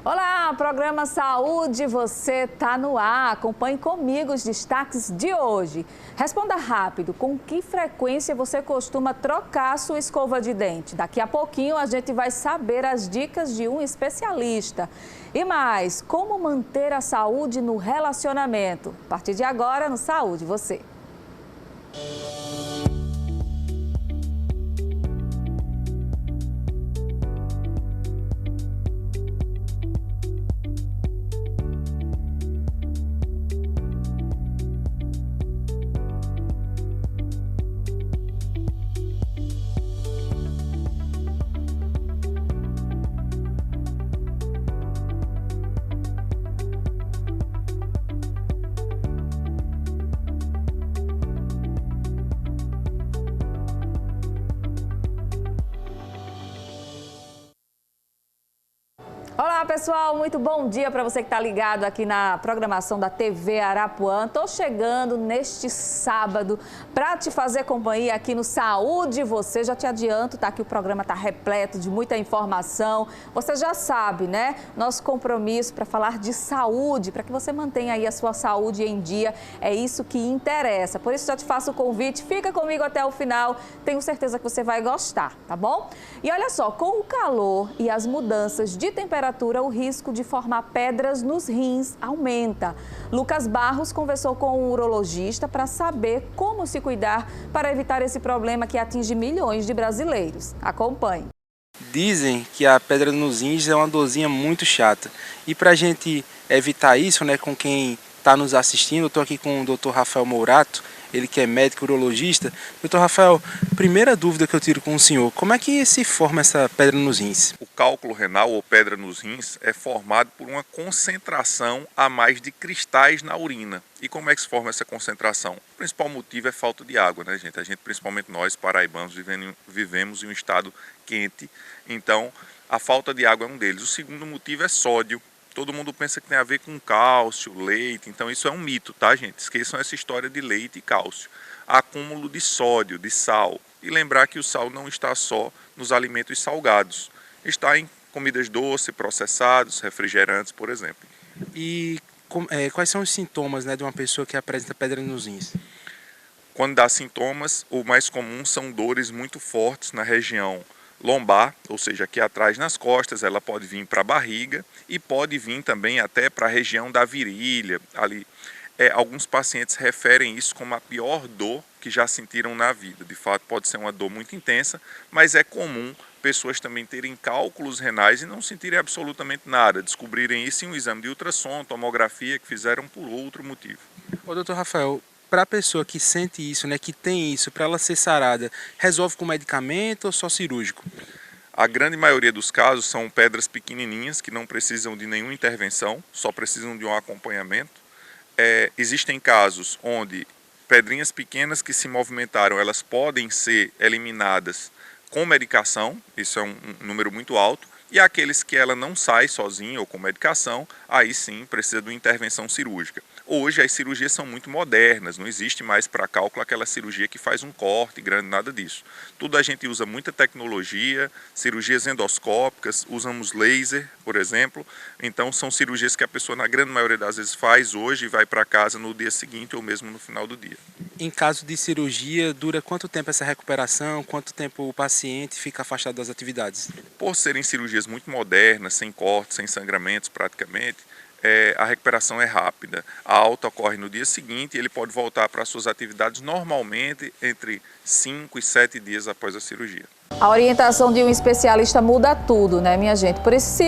Olá, programa Saúde, você tá no ar. Acompanhe comigo os destaques de hoje. Responda rápido, com que frequência você costuma trocar a sua escova de dente? Daqui a pouquinho a gente vai saber as dicas de um especialista. E mais, como manter a saúde no relacionamento? A partir de agora, no Saúde, você. Olá pessoal, muito bom dia para você que está ligado aqui na programação da TV Arapuã. Estou chegando neste sábado para te fazer companhia aqui no Saúde Você. Já te adianto, tá? Que o programa está repleto de muita informação. Você já sabe, né? Nosso compromisso para falar de saúde, para que você mantenha aí a sua saúde em dia. É isso que interessa. Por isso já te faço o convite, fica comigo até o final. Tenho certeza que você vai gostar, tá bom? E olha só, com o calor e as mudanças de temperatura, o risco de formar pedras nos rins aumenta. Lucas Barros conversou com um urologista para saber como se cuidar para evitar esse problema que atinge milhões de brasileiros. Acompanhe. Dizem que a pedra nos rins é uma dorzinha muito chata. E para a gente evitar isso, né, com quem está nos assistindo, eu estou aqui com o Dr. Rafael Mourato, ele que é médico urologista. Dr. Rafael, primeira dúvida que eu tiro com o senhor, como é que se forma essa pedra nos rins? O cálculo renal ou pedra nos rins é formado por uma concentração a mais de cristais na urina. E como é que se forma essa concentração? O principal motivo é falta de água, né, gente? A gente, principalmente nós, paraibanos, vivemos em um estado quente, então a falta de água é um deles. O segundo motivo é sódio. Todo mundo pensa que tem a ver com cálcio, leite, então isso é um mito, tá, gente? Esqueçam essa história de leite e cálcio. Acúmulo de sódio, de sal. E lembrar que o sal não está só nos alimentos salgados. Está em comidas doces, processados, refrigerantes, por exemplo. E quais são os sintomas, né, de uma pessoa que apresenta pedra nos rins? Quando dá sintomas, o mais comum são dores muito fortes na região lombar, ou seja, aqui atrás nas costas. Ela pode vir para a barriga e pode vir também até para a região da virilha, ali. Alguns pacientes referem isso como a pior dor que já sentiram na vida. De fato, pode ser uma dor muito intensa, mas é comum pessoas também terem cálculos renais e não sentirem absolutamente nada, descobrirem isso em um exame de ultrassom, tomografia, que fizeram por outro motivo. Ô, doutor Rafael, para a pessoa que sente isso, né, que tem isso, para ela ser sarada, resolve com medicamento ou só cirúrgico? A grande maioria dos casos são pedras pequenininhas que não precisam de nenhuma intervenção, só precisam de um acompanhamento. Existem casos onde pedrinhas pequenas que se movimentaram, elas podem ser eliminadas com medicação, isso é um número muito alto. E aqueles que ela não sai sozinha ou com medicação, aí sim precisa de uma intervenção cirúrgica. Hoje as cirurgias são muito modernas, não existe mais para cálculo aquela cirurgia que faz um corte grande, nada disso. Tudo a gente usa muita tecnologia, cirurgias endoscópicas, usamos laser, por exemplo. Então são cirurgias que a pessoa na grande maioria das vezes faz hoje e vai para casa no dia seguinte ou mesmo no final do dia. Em caso de cirurgia, dura quanto tempo essa recuperação? Quanto tempo o paciente fica afastado das atividades? Por serem cirurgias muito modernas, sem cortes, sem sangramentos praticamente, a recuperação é rápida. A alta ocorre no dia seguinte e ele pode voltar para suas atividades normalmente entre 5 e 7 dias após a cirurgia. A orientação de um especialista muda tudo, né, minha gente? Por isso,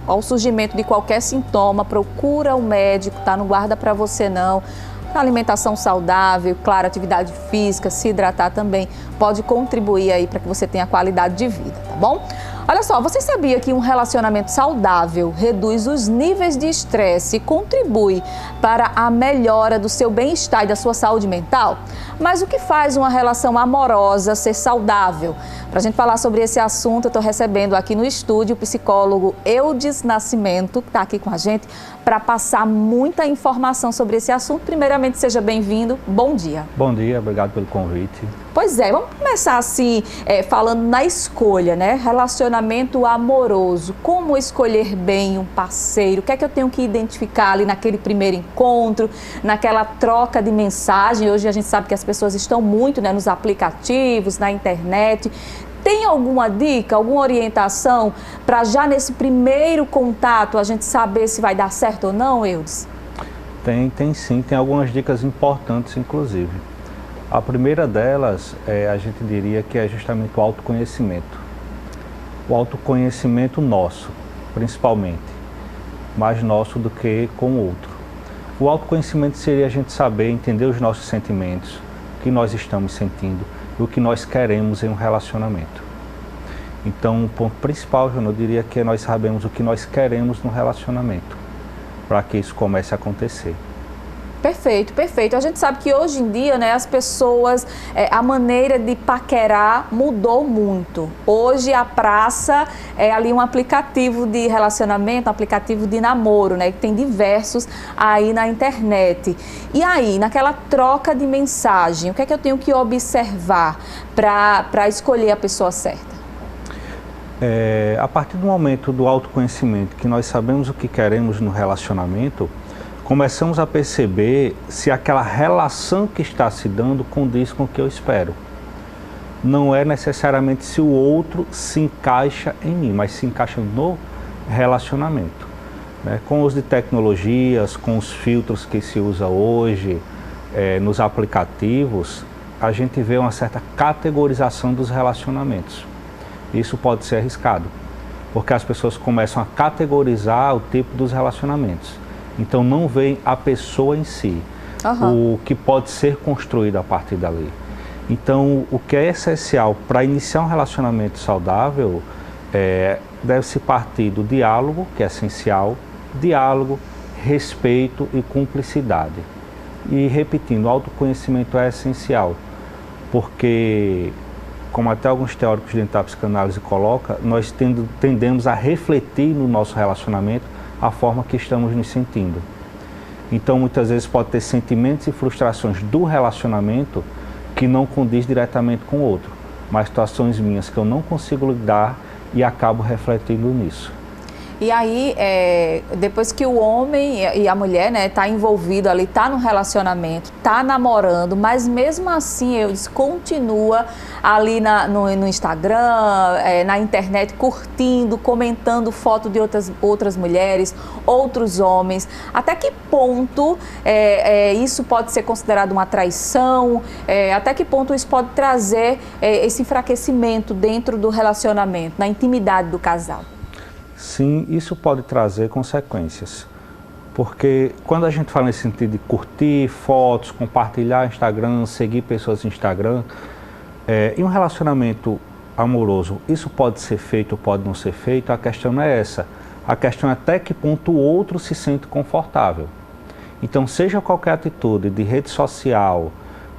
ao surgimento de qualquer sintoma, procura um médico, tá? Não guarda para você não. Alimentação saudável, claro, atividade física, se hidratar também pode contribuir aí para que você tenha qualidade de vida, tá bom? Olha só, você sabia que um relacionamento saudável reduz os níveis de estresse e contribui para a melhora do seu bem-estar e da sua saúde mental? Mas o que faz uma relação amorosa ser saudável? Para a gente falar sobre esse assunto, eu estou recebendo aqui no estúdio o psicólogo Eudes Nascimento, que está aqui com a gente, para passar muita informação sobre esse assunto. Primeiramente, seja bem-vindo. Bom dia. Bom dia, obrigado pelo convite. Pois é, vamos começar assim, falando na escolha, né? Relacionamento amoroso. Como escolher bem um parceiro? O que é que eu tenho que identificar ali naquele primeiro encontro, naquela troca de mensagem? Hoje a gente sabe que as pessoas estão muito, né, nos aplicativos, na internet. Tem alguma dica, alguma orientação para já nesse primeiro contato a gente saber se vai dar certo ou não, Eudes? Tem sim, tem algumas dicas importantes, inclusive. A primeira delas, a gente diria que é justamente o autoconhecimento. O autoconhecimento nosso, principalmente, mais nosso do que com o outro. O autoconhecimento seria a gente saber, entender os nossos sentimentos, o que nós estamos sentindo e o que nós queremos em um relacionamento. Então, o ponto principal, eu diria que é nós sabemos o que nós queremos no relacionamento, para que isso comece a acontecer. Perfeito, perfeito. A gente sabe que hoje em dia, né, as pessoas, a maneira de paquerar mudou muito. Hoje a praça é ali um aplicativo de relacionamento, um aplicativo de namoro, né, que tem diversos aí na internet. E aí, naquela troca de mensagem, o que é que eu tenho que observar para escolher a pessoa certa? A partir do momento do autoconhecimento, que nós sabemos o que queremos no relacionamento, começamos a perceber se aquela relação que está se dando condiz com o que eu espero. Não é necessariamente se o outro se encaixa em mim, mas se encaixa no relacionamento. Né? Com o uso de tecnologias, com os filtros que se usa hoje, nos aplicativos, a gente vê uma certa categorização dos relacionamentos. Isso pode ser arriscado, porque as pessoas começam a categorizar o tipo dos relacionamentos. Então não vem a pessoa em si, o que pode ser construído a partir dali. Então o que é essencial para iniciar um relacionamento saudável deve-se partir do diálogo, que é essencial, diálogo, respeito e cumplicidade. E repetindo, o autoconhecimento é essencial, porque, como até alguns teóricos dentro da psicanálise colocam, nós tendemos a refletir no nosso relacionamento a forma que estamos nos sentindo. Então, muitas vezes pode ter sentimentos e frustrações do relacionamento que não condiz diretamente com o outro, mas situações minhas que eu não consigo lidar e acabo refletindo nisso. E aí, depois que o homem e a mulher, né, tá envolvido ali, tá no relacionamento, tá namorando, mas mesmo assim eles continua ali no Instagram, na internet, curtindo, comentando foto de outras mulheres, outros homens. Até que ponto isso pode ser considerado uma traição? Até que ponto isso pode trazer esse enfraquecimento dentro do relacionamento, na intimidade do casal? Sim, isso pode trazer consequências, porque quando a gente fala nesse sentido de curtir fotos, compartilhar Instagram, seguir pessoas no Instagram, em um relacionamento amoroso, isso pode ser feito ou pode não ser feito, a questão não é essa, a questão é até que ponto o outro se sente confortável. Então, seja qualquer atitude de rede social,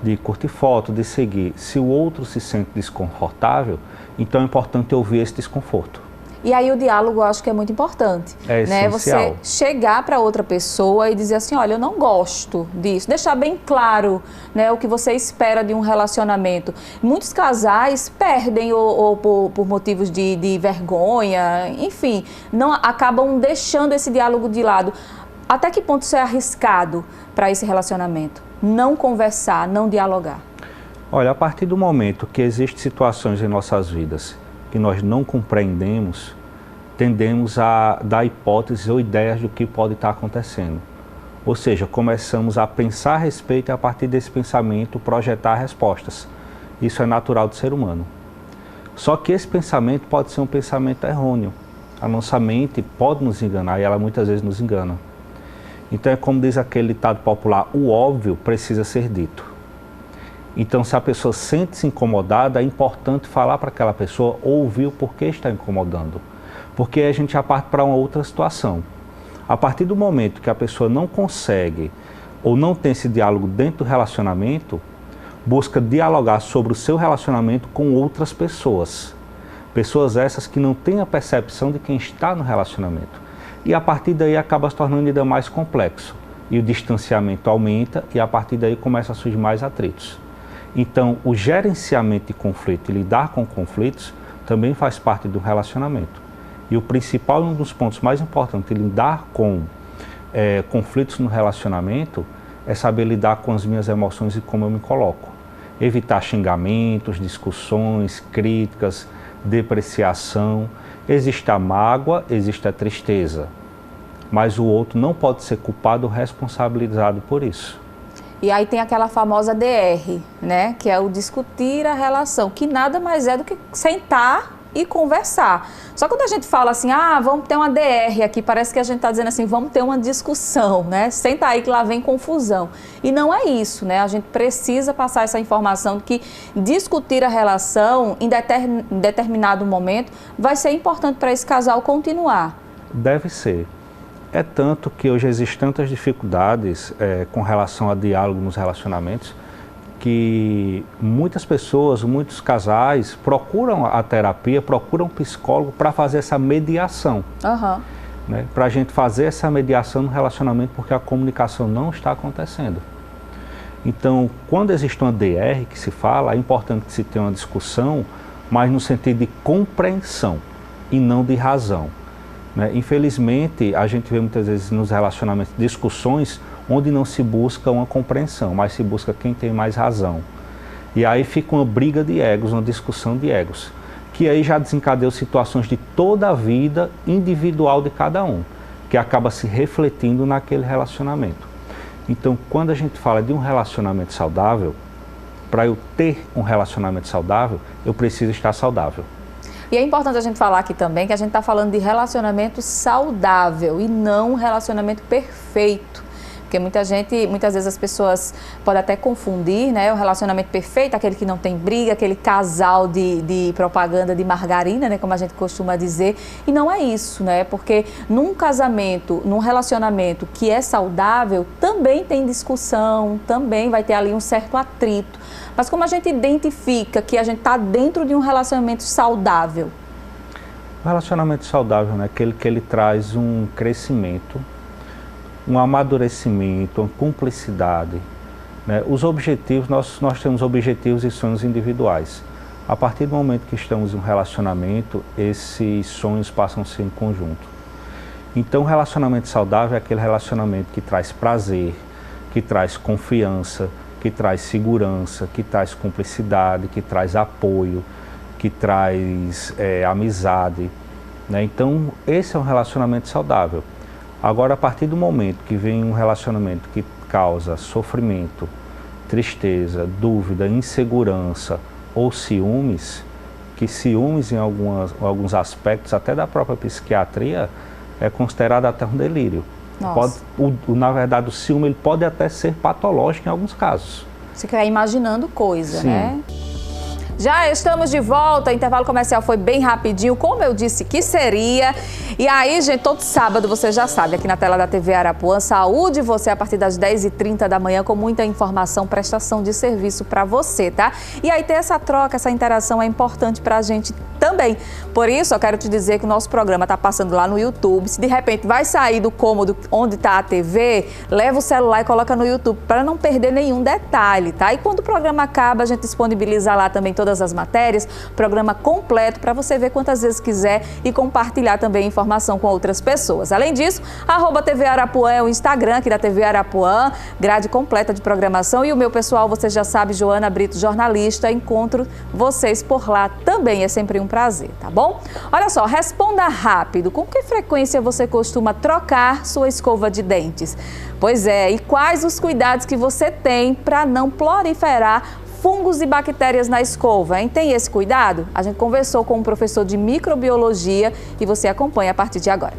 de curtir foto, de seguir, se o outro se sente desconfortável, então é importante ouvir esse desconforto. E aí o diálogo eu acho que é muito importante, né? Você chegar para outra pessoa e dizer assim, olha, eu não gosto disso, deixar bem claro, né, o que você espera de um relacionamento. Muitos casais perdem ou por motivos de vergonha, enfim, não acabam deixando esse diálogo de lado. Até que ponto isso é arriscado para esse relacionamento? Não conversar, não dialogar. Olha, a partir do momento que existem situações em nossas vidas que nós não compreendemos, tendemos a dar hipóteses ou ideias do que pode estar acontecendo. Ou seja, começamos a pensar a respeito e a partir desse pensamento projetar respostas. Isso é natural do ser humano. Só que esse pensamento pode ser um pensamento errôneo. A nossa mente pode nos enganar e ela muitas vezes nos engana. Então é como diz aquele ditado popular, o óbvio precisa ser dito. Então, se a pessoa sente-se incomodada, é importante falar para aquela pessoa, ouvir o porquê está incomodando. Porque a gente já parte para uma outra situação. A partir do momento que a pessoa não consegue ou não tem esse diálogo dentro do relacionamento, busca dialogar sobre o seu relacionamento com outras pessoas. Pessoas essas que não têm a percepção de quem está no relacionamento. E a partir daí acaba se tornando ainda mais complexo. E o distanciamento aumenta e a partir daí começa a surgir mais atritos. Então, o gerenciamento de conflito e lidar com conflitos também faz parte do relacionamento. E o principal, um dos pontos mais importantes de lidar com conflitos no relacionamento é saber lidar com as minhas emoções e como eu me coloco. Evitar xingamentos, discussões, críticas, depreciação. Existe a mágoa, existe a tristeza, mas o outro não pode ser culpado ou responsabilizado por isso. E aí tem aquela famosa DR, né? Que é o discutir a relação, que nada mais é do que sentar e conversar. Só que quando a gente fala assim, vamos ter uma DR aqui, parece que a gente está dizendo assim, vamos ter uma discussão, né? Senta aí que lá vem confusão. E não é isso, né? A gente precisa passar essa informação de que discutir a relação em determinado momento vai ser importante para esse casal continuar. Deve ser. É tanto que hoje existem tantas dificuldades com relação a diálogo nos relacionamentos, que muitas pessoas, muitos casais procuram a terapia, procuram um psicólogo para fazer essa mediação. Uhum. Né? Para a gente fazer essa mediação no relacionamento, porque a comunicação não está acontecendo. Então, quando existe uma DR que se fala, é importante que se tenha uma discussão, mas no sentido de compreensão e não de razão. Né? Infelizmente, a gente vê muitas vezes nos relacionamentos discussões onde não se busca uma compreensão, mas se busca quem tem mais razão. E aí fica uma briga de egos, uma discussão de egos, que aí já desencadeia situações de toda a vida individual de cada um, que acaba se refletindo naquele relacionamento. Então, quando a gente fala de um relacionamento saudável, para eu ter um relacionamento saudável, eu preciso estar saudável. E é importante a gente falar aqui também que a gente está falando de relacionamento saudável e não um relacionamento perfeito. Porque muitas vezes as pessoas podem até confundir, né, o relacionamento perfeito, aquele que não tem briga, aquele casal de propaganda de margarina, né, como a gente costuma dizer, e não é isso, né, porque num casamento, num relacionamento que é saudável, também tem discussão, também vai ter ali um certo atrito. Mas como a gente identifica que a gente está dentro de um relacionamento saudável? O relacionamento saudável, né, aquele que ele traz um crescimento, um amadurecimento, uma cumplicidade. Né? Os objetivos, nós temos objetivos e sonhos individuais. A partir do momento que estamos em um relacionamento, esses sonhos passam a ser em conjunto. Então, o relacionamento saudável é aquele relacionamento que traz prazer, que traz confiança, que traz segurança, que traz cumplicidade, que traz apoio, que traz amizade. Né? Então, esse é um relacionamento saudável. Agora, a partir do momento que vem um relacionamento que causa sofrimento, tristeza, dúvida, insegurança ou ciúmes, que ciúmes em alguns aspectos, até da própria psiquiatria, é considerado até um delírio. Na verdade, o ciúme ele pode até ser patológico em alguns casos. Você quer imaginando coisa, Sim. Né? Já estamos de volta, o intervalo comercial foi bem rapidinho, como eu disse que seria. E aí, gente, todo sábado, você já sabe, aqui na tela da TV Arapuã, saúde você a partir das 10h30 da manhã, com muita informação, prestação de serviço para você, tá? E aí ter essa troca, essa interação é importante para a gente também. Por isso, eu quero te dizer que o nosso programa está passando lá no YouTube. Se de repente vai sair do cômodo onde está a TV, leva o celular e coloca no YouTube para não perder nenhum detalhe, tá? E quando o programa acaba, a gente disponibiliza lá também todas as matérias, programa completo para você ver quantas vezes quiser e compartilhar também informação com outras pessoas. Além disso, @TV Arapuã é o Instagram aqui da TV Arapuã, grade completa de programação, e o meu pessoal, você já sabe, Joana Brito, jornalista, encontro vocês por lá também, é sempre um prazer, tá bom? Olha só, responda rápido, com que frequência você costuma trocar sua escova de dentes? Pois é, e quais os cuidados que você tem para não proliferar fungos e bactérias na escova, hein? Tem esse cuidado? A gente conversou com um professor de microbiologia e você acompanha a partir de agora.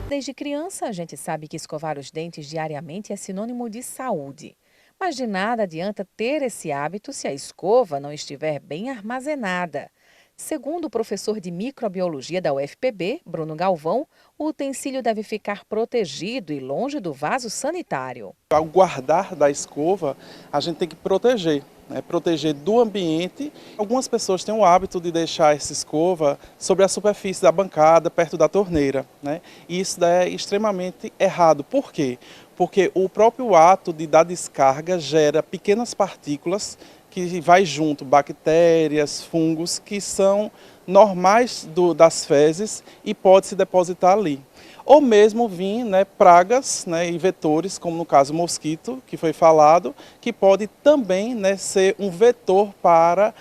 Desde criança, a gente sabe que escovar os dentes diariamente é sinônimo de saúde. Mas de nada adianta ter esse hábito se a escova não estiver bem armazenada. Segundo o professor de microbiologia da UFPB, Bruno Galvão, o utensílio deve ficar protegido e longe do vaso sanitário. Ao guardar da escova, a gente tem que proteger. Proteger do ambiente. Algumas pessoas têm o hábito de deixar essa escova sobre a superfície da bancada, perto da torneira. E isso é extremamente errado. Por quê? Porque o próprio ato de dar descarga gera pequenas partículas que vai junto bactérias, fungos, que são normais das fezes e pode se depositar ali. Ou mesmo vir, né, pragas, né, e vetores, como no caso o mosquito, que foi falado, que pode também, né, ser um vetor para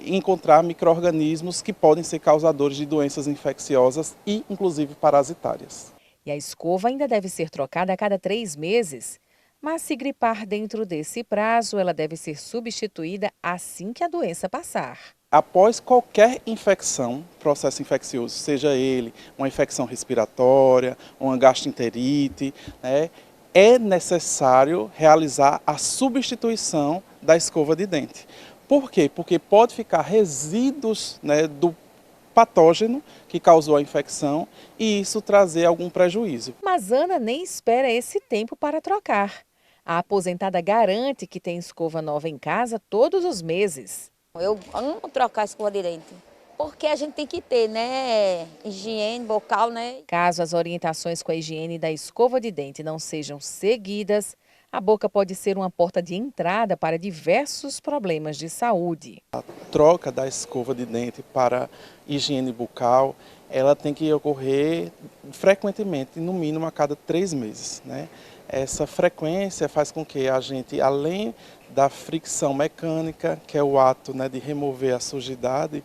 encontrar micro-organismos que podem ser causadores de doenças infecciosas e, inclusive, parasitárias. E a escova ainda deve ser trocada a cada 3 meses. Mas se gripar dentro desse prazo, ela deve ser substituída assim que a doença passar. Após qualquer infecção, processo infeccioso, seja ele uma infecção respiratória, uma gastroenterite, né, é necessário realizar a substituição da escova de dente. Por quê? Porque pode ficar resíduos, né, do patógeno que causou a infecção e isso trazer algum prejuízo. Mas Ana nem espera esse tempo para trocar. A aposentada garante que tem escova nova em casa todos os meses. Eu amo trocar a escova de dente, porque a gente tem que ter, né, higiene bucal, né? Caso as orientações com a higiene da escova de dente não sejam seguidas, a boca pode ser uma porta de entrada para diversos problemas de saúde. A troca da escova de dente para higiene bucal, ela tem que ocorrer frequentemente, no mínimo a cada 3 meses, né? Essa frequência faz com que a gente, além da fricção mecânica, que é o ato, né, de remover a sujidade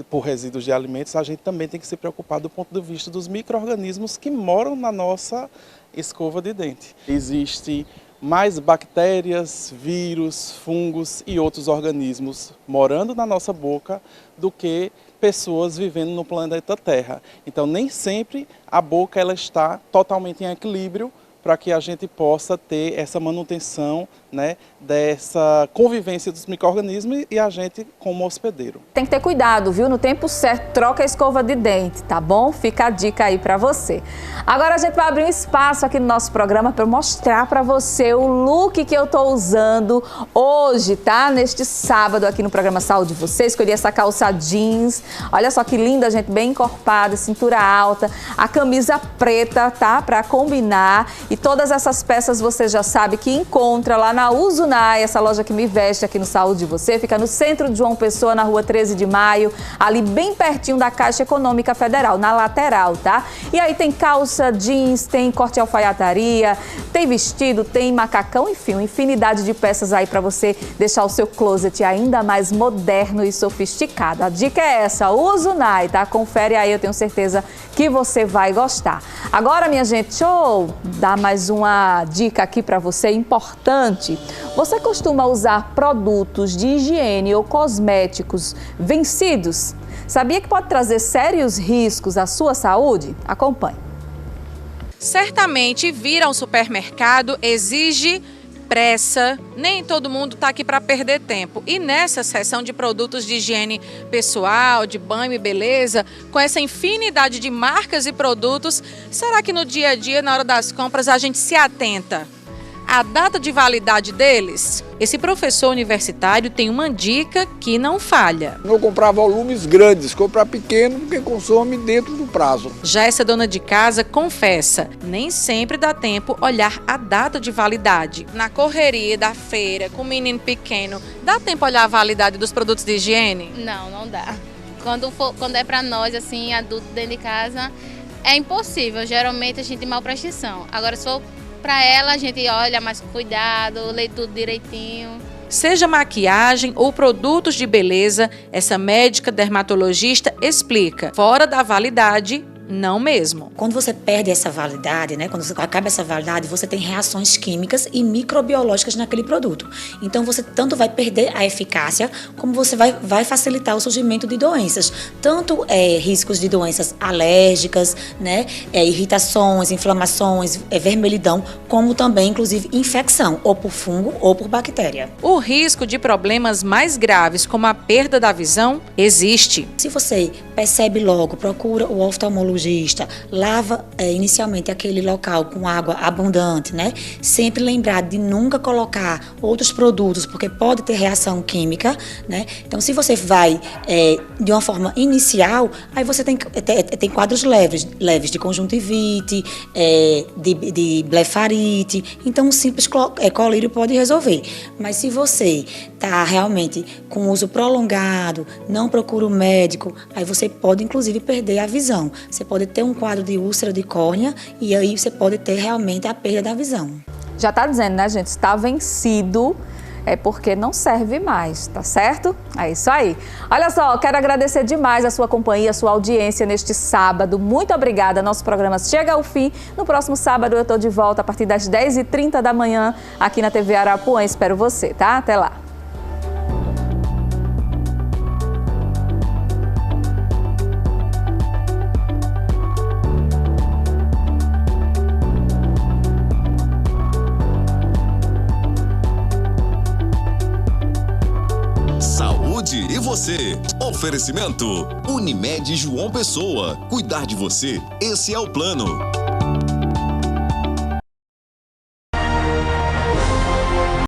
por resíduos de alimentos, a gente também tem que se preocupar do ponto de vista dos micro-organismos que moram na nossa escova de dente. Existem mais bactérias, vírus, fungos e outros organismos morando na nossa boca do que pessoas vivendo no planeta Terra. Então, nem sempre a boca ela está totalmente em equilíbrio para que a gente possa ter essa manutenção, né, dessa convivência dos micro-organismos e a gente como hospedeiro. Tem que ter cuidado, viu? No tempo certo, troca a escova de dente, tá bom? Fica a dica aí pra você. Agora a gente vai abrir um espaço aqui no nosso programa para mostrar pra você o look que eu tô usando hoje, tá? Neste sábado aqui no programa Saúde Você. Escolhi essa calça jeans. Olha só que linda, gente, bem encorpada, cintura alta, a camisa preta, tá? Pra combinar. E todas essas peças você já sabe que encontra lá na Uzunai, essa loja que me veste aqui no Saúde Você, fica no centro de João Pessoa, na rua 13 de Maio, ali bem pertinho da Caixa Econômica Federal, na lateral, tá? E aí tem calça jeans, tem corte alfaiataria, tem vestido, tem macacão, enfim, uma infinidade de peças aí para você deixar o seu closet ainda mais moderno e sofisticado. A dica é essa, Uzunai, tá? Confere aí, eu tenho certeza que você vai gostar. Agora, minha gente, deixa eu dar mais uma dica aqui para você importante. Você costuma usar produtos de higiene ou cosméticos vencidos? Sabia que pode trazer sérios riscos à sua saúde? Acompanhe. Certamente, vir ao supermercado exige pressa, nem todo mundo está aqui para perder tempo. E nessa seção de produtos de higiene pessoal, de banho e beleza, com essa infinidade de marcas e produtos, será que no dia a dia, na hora das compras, a gente se atenta à data de validade deles? Esse professor universitário tem uma dica que não falha. Não comprar volumes grandes, comprar pequeno porque consome dentro do prazo. Já essa dona de casa confessa, nem sempre dá tempo olhar a data de validade. Na correria da feira, com o menino pequeno, dá tempo olhar a validade dos produtos de higiene? Não, não dá. Quando é para nós, assim, adultos dentro de casa, é impossível. Geralmente a gente tem mal prescrição. Agora, se for para ela, a gente olha mais com cuidado, lê tudo direitinho. Seja maquiagem ou produtos de beleza, essa médica dermatologista explica, fora da validade, não mesmo. Quando você perde essa validade, né, quando acaba essa validade, você tem reações químicas e microbiológicas naquele produto. Então você tanto vai perder a eficácia, como você vai facilitar o surgimento de doenças. Tanto riscos de doenças alérgicas, né, irritações, inflamações, vermelhidão, como também, inclusive, infecção, ou por fungo ou por bactéria. O risco de problemas mais graves, como a perda da visão, existe. Se você percebe logo, procura o oftalmologista, lava inicialmente aquele local com água abundante, né? Sempre lembrar de nunca colocar outros produtos, porque pode ter reação química, né? Então, se você vai de uma forma inicial, aí você tem quadros leves de conjuntivite, de blefarite. Então, um simples colírio pode resolver. Mas se você está realmente com uso prolongado, não procura o médico, aí você pode, inclusive, perder a visão. Você pode ter um quadro de úlcera de córnea e aí você pode ter realmente a perda da visão. Já está dizendo, né, gente? Está vencido. É porque não serve mais, tá certo? É isso aí. Olha só, quero agradecer demais a sua companhia, a sua audiência neste sábado. Muito obrigada. Nosso programa chega ao fim. No próximo sábado eu estou de volta a partir das 10h30 da manhã aqui na TV Arapuã. Espero você, tá? Até lá. E você? Oferecimento Unimed João Pessoa. Cuidar de você, esse é o plano.